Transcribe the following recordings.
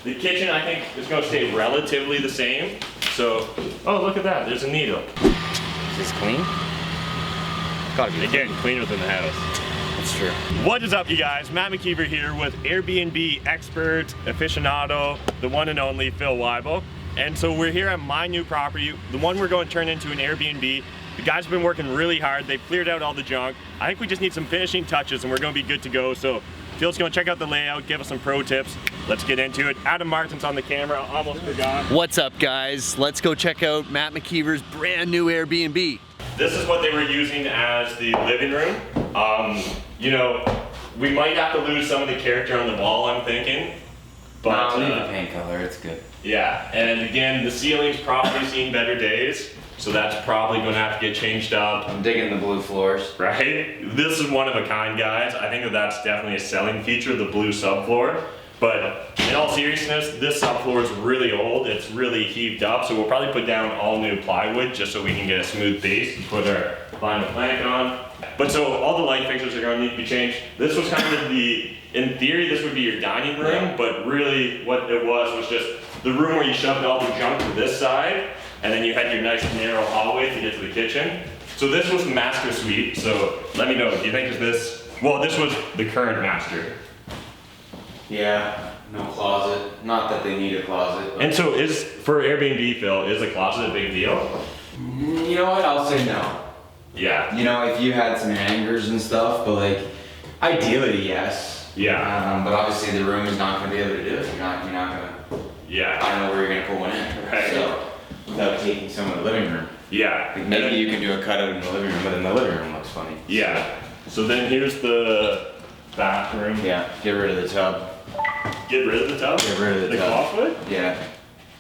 The kitchen, I think, is going to stay relatively the same. So, oh, look at that. There's a needle. Is this clean? Gotta be Again, cleaner than the house. That's true. What is up, you guys? Matt McKeever here with Airbnb expert, aficionado, the one and only Phil Weibel. And so we're here at my new property, the one we're going to turn into an Airbnb. The guys have been working really hard. They've cleared out all the junk. I think we just need some finishing touches and we're going to be good to go. So Phil's going to check out the layout, give us some pro tips. Let's get into it. Adam Martin's on the camera, almost forgot. What's up, guys? Let's go check out Matt McKeever's brand new Airbnb. This is what they were using as the living room. You know, we might have to lose some of the character on the wall, I'm thinking. But no, leave the paint color, it's good. Yeah, and again, the ceiling's probably seen better days, so that's probably gonna have to get changed up. I'm digging the blue floors. Right? This is one of a kind, guys. I think that that's definitely a selling feature, the blue subfloor. But in all seriousness, this subfloor is really old. It's really heaved up, so we'll probably put down all new plywood just so we can get a smooth base to put our vinyl plank on. But so all the light fixtures are going to need to be changed. This was kind of in theory, this would be your dining room, but really what it was just the room where you shoved all the junk to this side, and then you had your nice narrow hallway to get to the kitchen. So this was the master suite, so let me know, do you think is this, well, this was the current master. Yeah, no closet. Not that they need a closet. And so for Airbnb, Phil, is a closet a big deal? You know what, I'll say no. Yeah. You know, if you had some hangers and stuff, but like, ideally, yes. Yeah. But obviously the room is not gonna be able to do it. You're not gonna, yeah. I don't know where you're gonna put one in. Right. So, without taking some of the living room. Yeah. Like maybe you can do a cutout in the living room, but then the living room looks funny. Yeah. So then here's the bathroom. Yeah, get rid of the tub. Get rid of the tub? Get rid of the The tub. clawfoot? Yeah.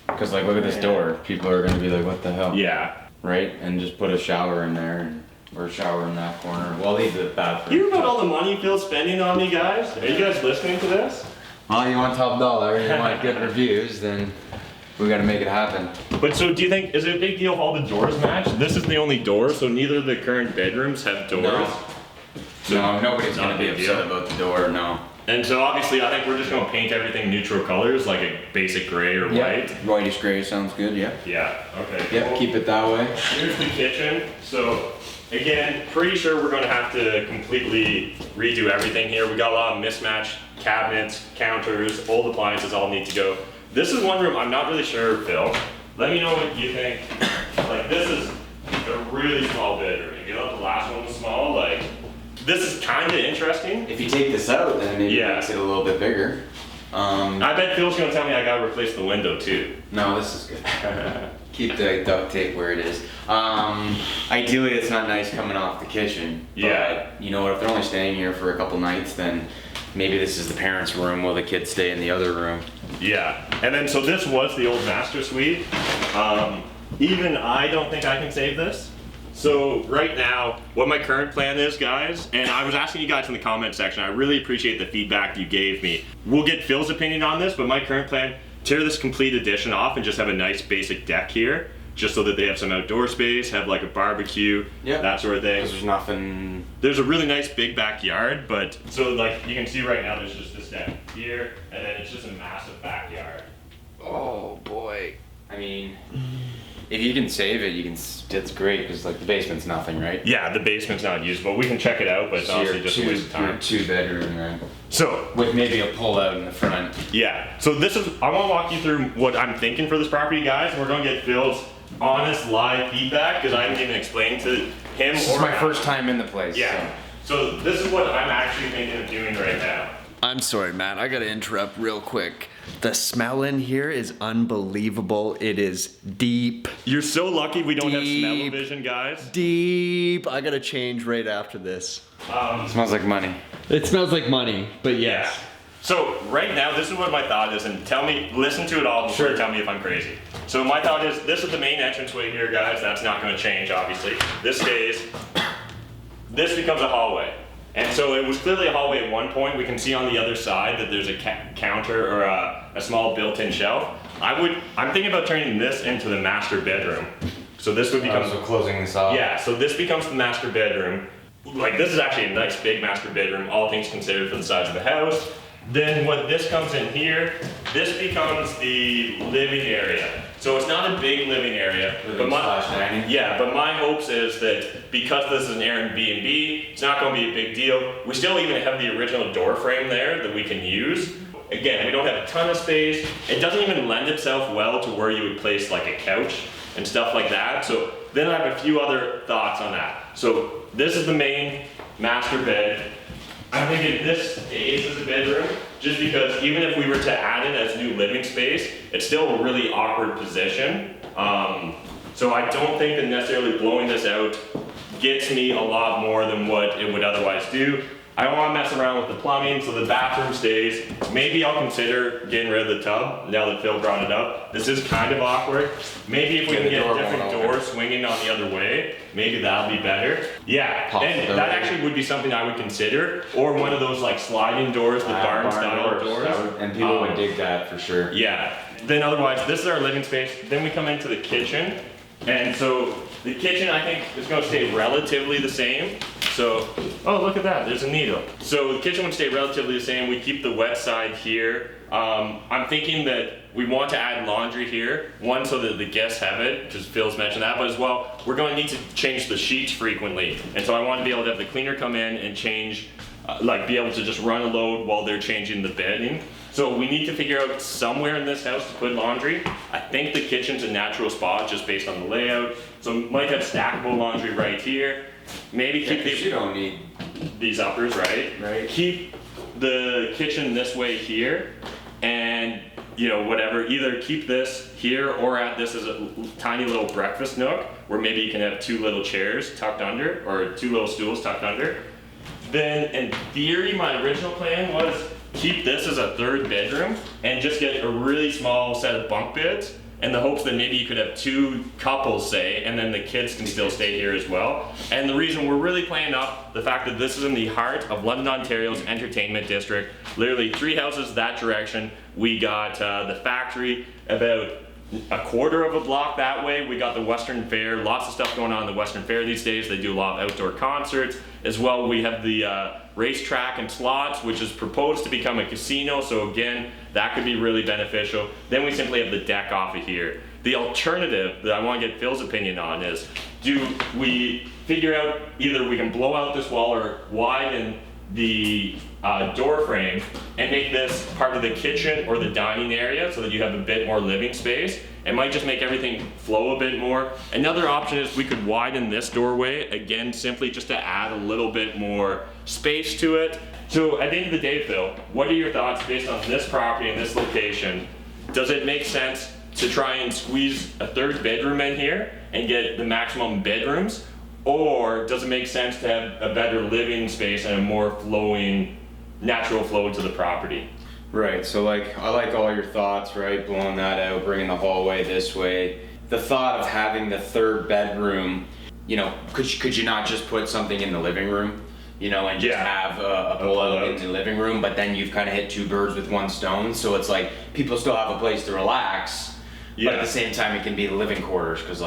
Because like, look at this door. People are gonna be like, what the hell? Yeah. Right? And just put a shower in there, or a shower in that corner. Well, leave the bathroom. You hear about all the money Phil's spending on me, guys? Are you guys listening to this? Well, you want top dollar, you want good reviews, then we gotta make it happen. But so do you think, is it a big deal if all the doors match? This is the only door, so neither of the current bedrooms have doors. No. So No, nobody's not gonna a be big upset deal. about the door, no. And so obviously I think we're just gonna paint everything neutral colors, like a basic gray or white. Whitish gray sounds good, yeah. Yeah, okay. Yep, cool. keep it that way. Here's the kitchen. So again, pretty sure we're gonna have to completely redo everything here. We got a lot of mismatched cabinets, counters, old appliances all need to go. This is one room I'm not really sure, Phil. Let me know what you think. Like this is a really small bedroom. You know, the last one was small, like this is kind of interesting. If you take this out, then maybe it makes it a little bit bigger. I bet Phil's gonna tell me I gotta replace the window too. No, this is good. Keep the duct tape where it is. Ideally, it's not nice coming off the kitchen. Yeah. But you know what? If they're only staying here for a couple nights, then maybe this is the parents' room while the kids stay in the other room. Yeah. And then so this was the old master suite. Even I don't think I can save this. So right now, what my current plan is, guys, and I was asking you guys in the comment section, I really appreciate the feedback you gave me. We'll get Phil's opinion on this, but my current plan, tear this complete addition off and just have a nice basic deck here, just so that they have some outdoor space, have like a barbecue, that sort of thing. Because there's nothing... There's a really nice big backyard, but so like you can see right now, there's just this deck here, and then it's just a massive backyard. Oh boy. I mean, if you can save it, you can. It's great because like the basement's nothing, right? Yeah, the basement's not usable. We can check it out, but it's honestly just a waste of time. Two bedroom, right? So with maybe a pull out in the front. Yeah. So this is. I want to walk you through what I'm thinking for this property, guys, and we're gonna get Phil's honest live feedback because I haven't even explained to him. This is my first time in the place. Yeah. So this is what I'm actually thinking of doing right now. I'm sorry, Matt. I gotta interrupt real quick. The smell in here is unbelievable. It is deep. You're so lucky we don't have smell-o-vision, guys. Deep. I gotta change right after this. It smells like money. It smells like money, but yes. Yeah. So right now, this is what my thought is, and listen to it all before you tell me if I'm crazy. So my thought is, this is the main entranceway here, guys. That's not gonna change, obviously. This stays. This becomes a hallway. And so it was clearly a hallway at one point. We can see on the other side that there's a counter or a small built-in shelf. I'm thinking about turning this into the master bedroom. So this would become... So closing this off. Yeah, so this becomes the master bedroom. Like this is actually a nice big master bedroom, all things considered for the size of the house. Then when this comes in here, this becomes the living area. So it's not a big living area, but my hopes is that because this is an Air BnB, it's not going to be a big deal. We still even have the original door frame there that we can use. Again, we don't have a ton of space. It doesn't even lend itself well to where you would place like a couch and stuff like that. So then I have a few other thoughts on that. So this is the main master bed. I'm thinking this stays as a bedroom, just because even if we were to add it as new living space, it's still a really awkward position. So I don't think that necessarily blowing this out gets me a lot more than what it would otherwise do. I don't want to mess around with the plumbing, so the bathroom stays. Maybe I'll consider getting rid of the tub, now that Phil brought it up. This is kind of awkward. Maybe if we can get a different door swinging on the other way, maybe that'll be better. Yeah, and that actually would be something I would consider. Or one of those like sliding doors, the barn style doors. And people would dig that for sure. Yeah, then otherwise, this is our living space. Then we come into the kitchen. And so the kitchen, I think, is going to stay relatively the same. So, oh, look at that, there's a needle. So the kitchen would stay relatively the same. We keep the wet side here. I'm thinking that we want to add laundry here. One, so that the guests have it, because Phil's mentioned that, but as well, we're going to need to change the sheets frequently. And so I want to be able to have the cleaner come in and change, be able to just run a load while they're changing the bedding. So we need to figure out somewhere in this house to put laundry. I think the kitchen's a natural spot just based on the layout. So we might have stackable laundry right here. Maybe keep you don't need these uppers, right? Keep the kitchen this way here, and whatever, either keep this here or add this as a tiny little breakfast nook where maybe you can have 2 little chairs tucked under, or 2 little stools tucked under. Then in theory, my original plan was keep this as a 3rd bedroom and just get a really small set of bunk beds, in the hopes that maybe you could have 2 couples, say, and then the kids can still stay here as well. And the reason we're really playing up the fact that this is in the heart of London, Ontario's entertainment district, literally 3 houses that direction. We got the factory about a quarter of a block that way. We got the Western Fair, lots of stuff going on in the Western Fair these days. They do a lot of outdoor concerts. As well, we have the racetrack and slots, which is proposed to become a casino. So again, that could be really beneficial. Then we simply have the deck off of here. The alternative that I want to get Phil's opinion on is, do we figure out either we can blow out this wall or widen the door frame and make this part of the kitchen or the dining area so that you have a bit more living space. It might just make everything flow a bit more. Another option is we could widen this doorway, again, simply just to add a little bit more space to it. So at the end of the day, Phil, what are your thoughts based on this property and this location? Does it make sense to try and squeeze a 3rd bedroom in here and get the maximum bedrooms? Or does it make sense to have a better living space and a more flowing, natural flow to the property? Right, so I like all your thoughts, right? Blowing that out, bringing the hallway this way. The thought of having the 3rd bedroom, could you not just put something in the living room? And just have a pull-out in the living room, but then you've kind of hit 2 birds with 1 stone. So it's like people still have a place to relax, but at the same time it can be the living quarters, because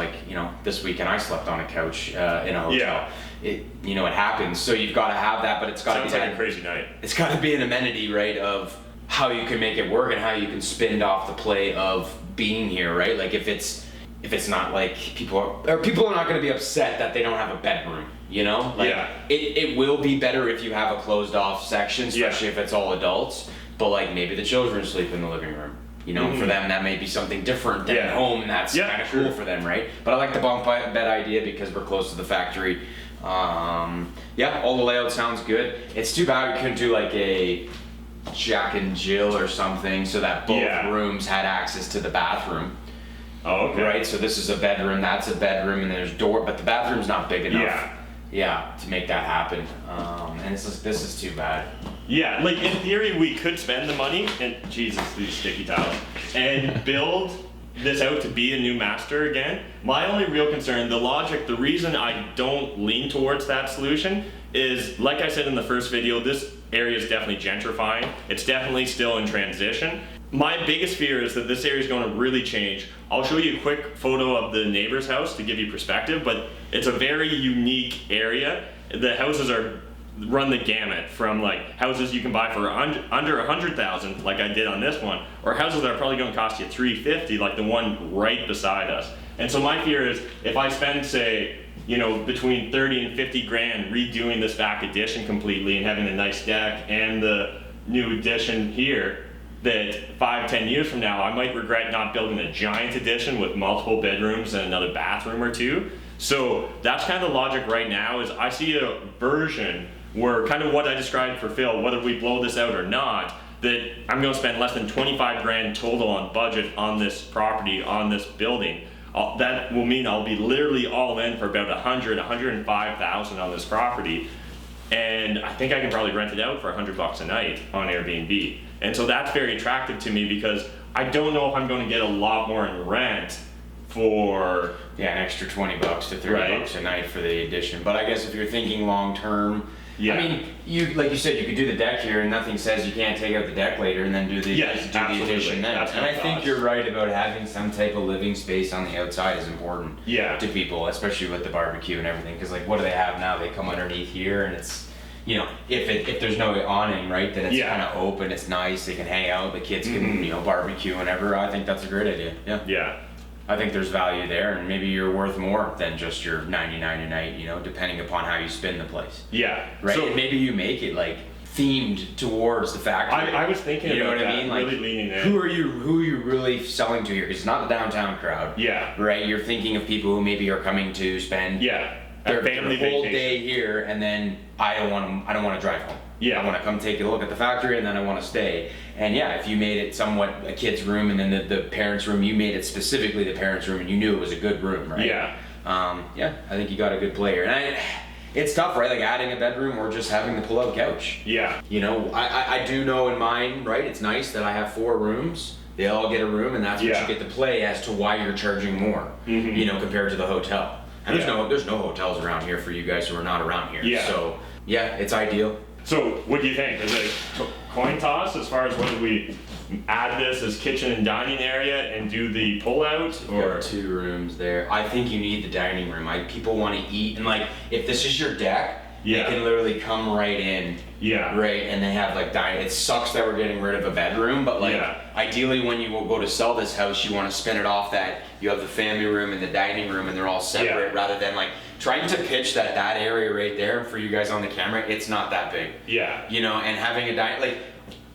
this weekend I slept on a couch in a hotel. Yeah. It happens. So you've got to have that, but it's got to be Sounds like a crazy night. It's got to be an amenity, right, of how you can make it work and how you can spin off the play of being here, right? Like if it's not like people are not going to be upset that they don't have a bedroom, it will be better if you have a closed off section, especially if it's all adults, but maybe the children sleep in the living room. For them that may be something different than at home, and that's kind of cool for them, right? But I like the bunk bed idea because we're close to the factory. All the layout sounds good. It's too bad we couldn't do like a Jack and Jill or something so that both rooms had access to the bathroom. Oh, okay. Right, so this is a bedroom, that's a bedroom, and there's door, but the bathroom's not big enough. To make that happen. And this is too bad. Yeah, in theory, we could spend the money, and Jesus, these sticky tiles, and build this out to be a new master again. My only real concern, the reason I don't lean towards that solution is, like I said in the first video, this area is definitely gentrifying. It's definitely still in transition. My biggest fear is that this area is going to really change. I'll show you a quick photo of the neighbor's house to give you perspective, but it's a very unique area. The houses are run the gamut from like houses you can buy for under 100,000, like I did on this one, or houses that are probably going to cost you 350, like the one right beside us. And so my fear is if I spend, say, you know, between 30 and 50 grand redoing this back addition completely and having a nice deck and the new addition here, that 5-10 years from now I might regret not building a giant addition with multiple bedrooms and another bathroom or two. So that's kind of the logic right now. Is I see a version where kind of what I described for Phil, whether we blow this out or not, that I'm going to spend less than 25 grand total on budget on this property, on this building. That will mean I'll be literally all in for about 105,000 on this property, and I think I can probably rent it out for $100 a night on Airbnb. And so that's very attractive to me because I don't know if I'm going to get a lot more in rent for an extra $20 to $30 a night for the addition. But I guess if you're thinking long term, yeah. I mean, you like you said, you could do the deck here, and nothing says you can't take out the deck later and then do the addition then. That's and I think you're right about having some type of living space on the outside is important to people, especially with the barbecue and everything. Because like, what do they have now? They come underneath here, and it's, you know, if there's no awning, right, then it's kind of open. It's nice. They can hang out. The kids can you know, barbecue whenever. I think that's a great idea. Yeah. I think there's value there, and maybe you're worth more than just your $99 a night, you know, depending upon how you spin the place. Yeah. Right. So and maybe you make it like themed towards the factory. I was thinking you know about what that, I mean? Like, really leaning in. who are you really selling to here? Because it's not the downtown crowd. Yeah. Right. You're thinking of people who maybe are coming to spend their family their whole vacation. day here, and then I don't want to drive home. Yeah. I want to come take a look at the factory, and then I want to stay. And yeah, if you made it somewhat a kid's room, and then the parents' room, you made it specifically the parents' room, and you knew it was a good room, right? Yeah. I think you got a good player. And it's tough, right? Like adding a bedroom or just having the pull-out couch. Yeah. You know, I do know in mine, right? It's nice that I have 4 rooms. They all get a room, and that's what you get to play as to why you're charging more, you know, compared to the hotel. And there's no hotels around here for you guys who are not around here. Yeah. So yeah, it's ideal. So what do you think? Is it a coin toss as far as whether we add this as kitchen and dining area and do the pull-out, or 2 rooms there? I think you need the dining room. People want to eat, and like if this is your deck, they can literally come right in. Yeah. Right, and they have like dining. It sucks that we're getting rid of a bedroom, but like ideally, when you will go to sell this house, you want to spin it off that you have the family room and the dining room, and they're all separate, rather than like trying to pitch that area right there for you guys on the camera. It's not that big. Yeah. You know, and having a like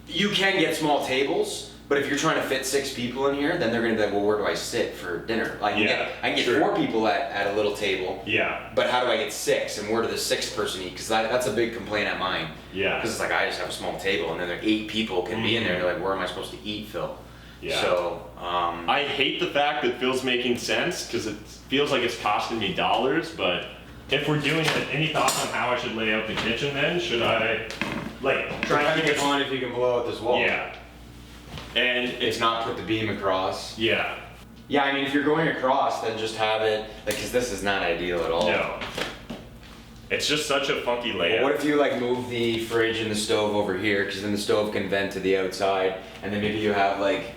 you can get small tables. But if you're trying to fit 6 people in here, then they're gonna be like, well, where do I sit for dinner? Like, I can get 4 people at a little table. Yeah. But how do I get 6? And where do the 6th person eat? Because that's a big complaint at mine. Yeah. Because it's like, I just have a small table, and then there 8 people can be in there. They're like, where am I supposed to eat, Phil? Yeah. So, I hate the fact that Phil's making sense, because it feels like it's costing me dollars, but if we're doing it, any thoughts on how I should lay out the kitchen then? Should I, like, try and keep it on if you can blow out this wall? Yeah. And it's not put the beam across. Yeah. Yeah, I mean, if you're going across, then just have it, like, because this is not ideal at all. No. It's just such a funky layout. What if you, like, move the fridge and the stove over here, because then the stove can vent to the outside, and then maybe you have, like,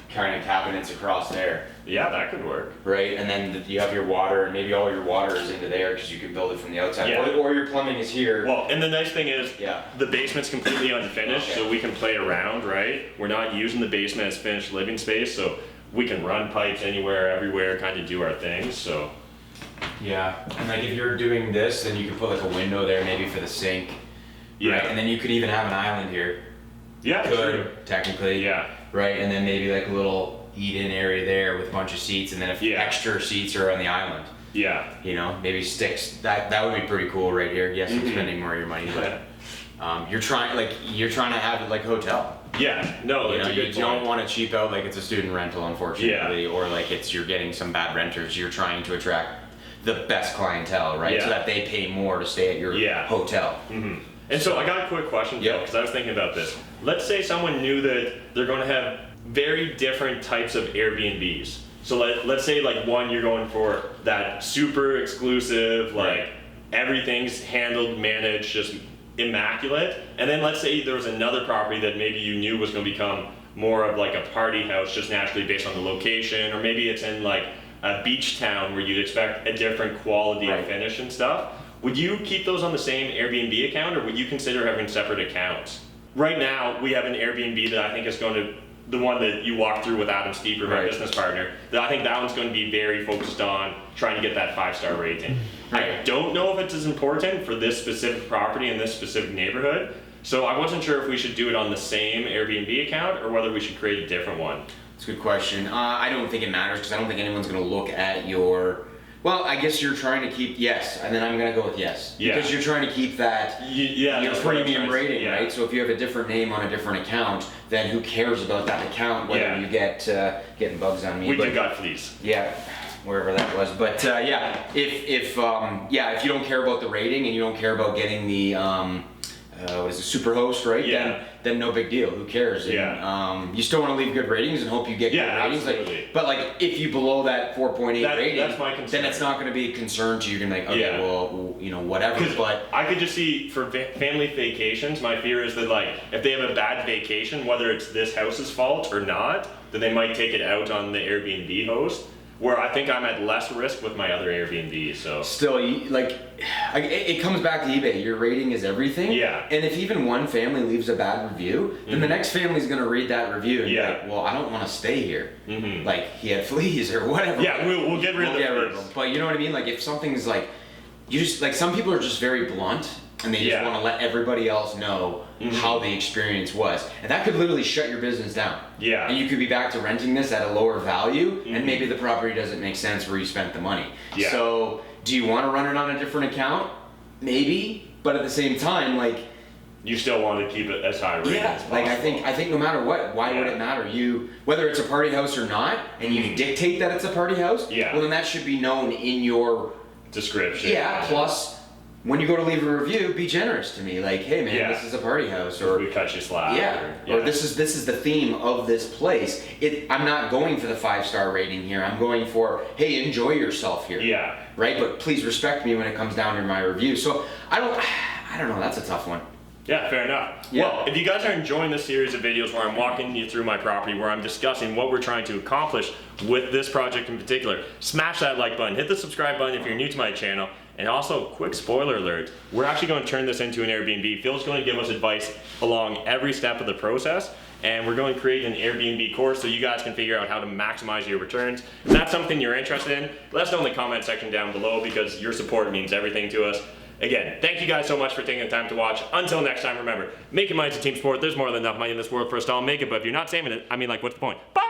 kind of cabinets across there. Yeah, that could work. Right, and then you have your water, and maybe all your water is into there because you can build it from the outside. Yeah. Or your plumbing is here. Well, and the nice thing is, the basement's completely unfinished, so we can play around, right? We're not using the basement as finished living space, so we can run pipes anywhere, everywhere, kind of do our things, so. Yeah, and like if you're doing this, then you can put like a window there maybe for the sink. Yeah. Right? And then you could even have an island here. Yeah, true. Technically. Yeah. Right, and then maybe like a little eat-in area there with a bunch of seats, and then if extra seats are on the island. Yeah. You know, maybe sticks. That would be pretty cool right here. Yes, I'm spending more of your money, but you're trying to have it like hotel. Yeah. No, you don't want to cheap out like it's a student rental, unfortunately, or like you're getting some bad renters. You're trying to attract the best clientele, right? So that they pay more to stay at your hotel. Mm-hmm. And so I got a quick question, because I was thinking about this. Let's say someone knew that they're going to have very different types of Airbnbs. So let's say like one, you're going for that super exclusive, like everything's handled, managed, just immaculate. And then let's say there was another property that maybe you knew was going to become more of like a party house, just naturally based on the location, or maybe it's in like a beach town where you'd expect a different quality of finish and stuff. would you keep those on the same Airbnb account, or would you consider having separate accounts? Right now, we have an Airbnb that I think is going to, the one that you walked through with Adam Steeper, my Right. business partner, that I think that one's going to be very focused on trying to get that 5-star rating. I Right. don't know if it's as important for this specific property in this specific neighborhood, so I wasn't sure if we should do it on the same Airbnb account or whether we should create a different one. It's a good question. I don't think it matters because I don't think anyone's going to look at your. Well, I guess you're trying to keep yes, and then I'm going to go with yes Yeah. because you're trying to keep that Yeah, your that's what I'm premium trying to- rating, yeah. right? So if you have a different name on a different account, then who cares about that account? Whether Yeah. you get getting bugs on me, We but do got fleas. yeah, wherever that was. But yeah, if you don't care about the rating and you don't care about getting the what is it, super host, right? Yeah. Then no big deal. Who cares? And, Yeah. you still want to leave good ratings and hope you get Yeah, good ratings. absolutely. But like if you below that 4.8 rating, that's my concern. then it's not going to be a concern to you. You're going to be like, okay, Yeah. well, whatever. Because But I could just see for family vacations, my fear is that like if they have a bad vacation, whether it's this house's fault or not, then they might take it out on the Airbnb host. Where I think I'm at less risk with my other Airbnb. So still, it comes back to eBay. Your rating is everything. Yeah. And if even one family leaves a bad review, then the next family's going to read that review and be Yeah. like, well, I don't want to stay here. Like he had fleas or whatever. yeah, we'll get rid of We'll get rid the of fleas. them. But you know what I mean? Like if something's like, you just like some people are just very blunt and they just Yeah. want to let everybody else know how the experience was, and that could literally shut your business down. Yeah. And you could be back to renting this at a lower value, and maybe the property doesn't make sense where you spent the money. Yeah. So do you want to run it on a different account? Maybe, but at the same time, like. You still want to keep it as high rated as possible. Like I think no matter what, why would Yeah. it matter? You whether it's a party house or not, and you dictate that it's a party house, Yeah. well then that should be known in your description. yeah. Plus, when you go to leave a review, be generous to me. Like, hey man, Yeah. this is a party house, or we cut you slack. yeah, or this is the theme of this place. I'm not going for the 5-star rating here. I'm going for hey, enjoy yourself here. Yeah. Right, but please respect me when it comes down to my review. So I don't know. That's a tough one. Yeah, fair enough. Yeah. Well, if you guys are enjoying this series of videos where I'm walking you through my property, where I'm discussing what we're trying to accomplish with this project in particular, smash that like button, hit the subscribe button if you're new to my channel, and also, quick spoiler alert, we're actually going to turn this into an Airbnb. Phil's going to give us advice along every step of the process, and we're going to create an Airbnb course so you guys can figure out how to maximize your returns. If that's something you're interested in, let us know in the comment section down below because your support means everything to us. Again, thank you guys so much for taking the time to watch. Until next time, remember, making money is a team sport. There's more than enough money in this world for us to all make it, but if you're not saving it, I mean, like, what's the point? Bye!